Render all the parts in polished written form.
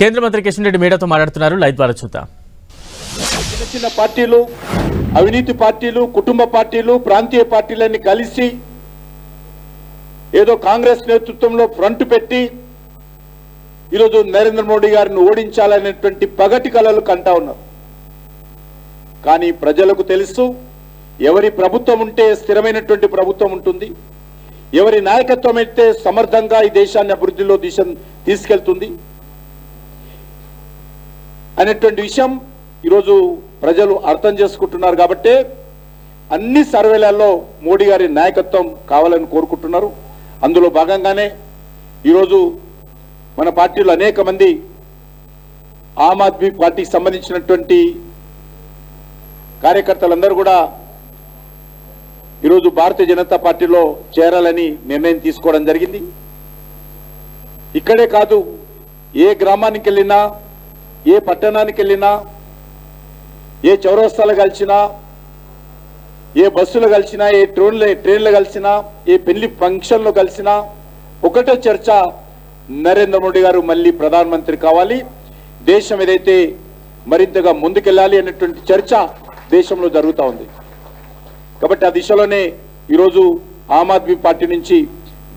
కేంద్ర మంత్రి కిషన్ రెడ్డి మీడియాతో మాట్లాడుతున్నారు. లైవ్ ద్వారా చూద్దాం. చిన్న చిన్న పార్టీలు, అవినీతి పార్టీలు, కుటుంబ పార్టీలు, ప్రాంతీయ పార్టీలన్నీ కలిసి ఏదో కాంగ్రెస్ నేతృత్వంలో ఫ్రంట్ పెట్టి ఈరోజు నరేంద్ర మోడీ గారిని ఓడించాలనేటువంటి పగటి కలలు కంటా ఉన్నారు. కానీ ప్రజలకు తెలుసు, ఎవరి ప్రభుత్వం ఉంటే స్థిరమైనటువంటి ప్రభుత్వం ఉంటుంది, ఎవరి నాయకత్వం అయితే సమర్థంగా ఈ దేశాన్ని అభివృద్ధిలో తీసుకెళ్తుంది అనేటువంటి విషయం ఈరోజు ప్రజలు అర్థం చేసుకుంటున్నారు. కాబట్టే అన్ని సర్వేలలో మోడీ గారి నాయకత్వం కావాలని కోరుకుంటున్నారు. అందులో భాగంగానే ఈరోజు మన పార్టీలో అనేక మంది ఆమ్ ఆద్మీ పార్టీకి సంబంధించినటువంటి కార్యకర్తలందరూ కూడా ఈరోజు భారతీయ జనతా పార్టీలో చేరాలని నిర్ణయం తీసుకోవడం జరిగింది. ఇక్కడే కాదు, ఏ గ్రామానికి వెళ్ళినా, ఏ పట్టణానికి వెళ్ళినా, ఏ చౌరస్తాలు కలిసినా, ఏ బస్సులు కలిసినా, ఏ ట్రైన్లు కలిసినా, ఏ పెళ్లి ఫంక్షన్లో కలిసినా ఒకటే చర్చ, నరేంద్ర మోడీ గారు మళ్ళీ ప్రధానమంత్రి కావాలి, దేశం ఏదైతే మరింతగా ముందుకెళ్ళాలి అనేటువంటి చర్చ దేశంలో జరుగుతూ ఉంది. కాబట్టి ఆ దిశలోనే ఈరోజు ఆమ్ ఆద్మీ పార్టీ నుంచి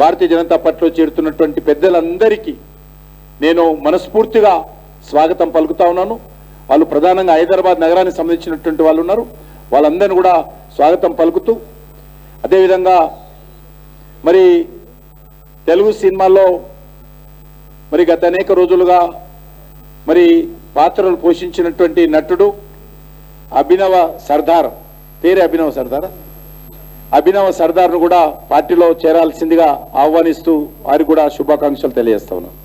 భారతీయ జనతా పార్టీలో చేరుతున్నటువంటి పెద్దలందరికీ నేను మనస్ఫూర్తిగా స్వాగతం పలుకుతా ఉన్నాను. వాళ్ళు ప్రధానంగా హైదరాబాద్ నగరానికి సంబంధించినటువంటి వాళ్ళు ఉన్నారు, వాళ్ళందరినీ కూడా స్వాగతం పలుకుతూ, అదేవిధంగా మరి తెలుగు సినిమాల్లో మరి గత అనేక రోజులుగా మరి పాత్రలు పోషించినటువంటి నటుడు అభినవ సర్దార్, పేరే అభినవ సర్దార్ను కూడా పార్టీలో చేరాల్సిందిగా ఆహ్వానిస్తూ వారికి కూడా శుభాకాంక్షలు తెలియజేస్తా ఉన్నాను.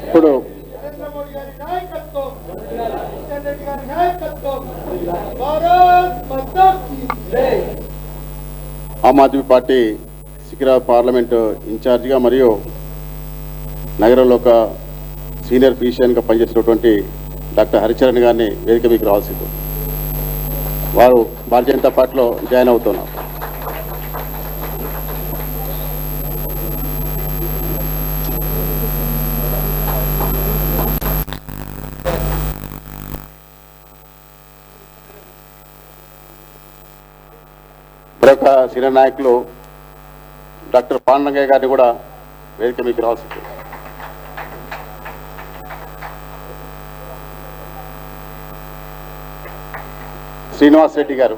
ఇప్పుడు ఆమ్ ఆద్మీ పార్టీ సికింద్రాబాద్ పార్లమెంటు ఇన్ఛార్జిగా మరియు నగరంలో ఒక సీనియర్ ఫిజిషియన్గా పనిచేసినటువంటి డాక్టర్ హరిచరణ్ గారిని వేదిక మీకు రావాల్సింది. వారు భారతీయ జనతా పార్టీలో జాయిన్ అవుతున్నారు. మరొక సీనియర్ నాయకులు డాక్టర్ పాండంగయ్య గారిని కూడా వేదిక మీకు రావాల్సింది. శ్రీనివాస్ రెడ్డి గారు.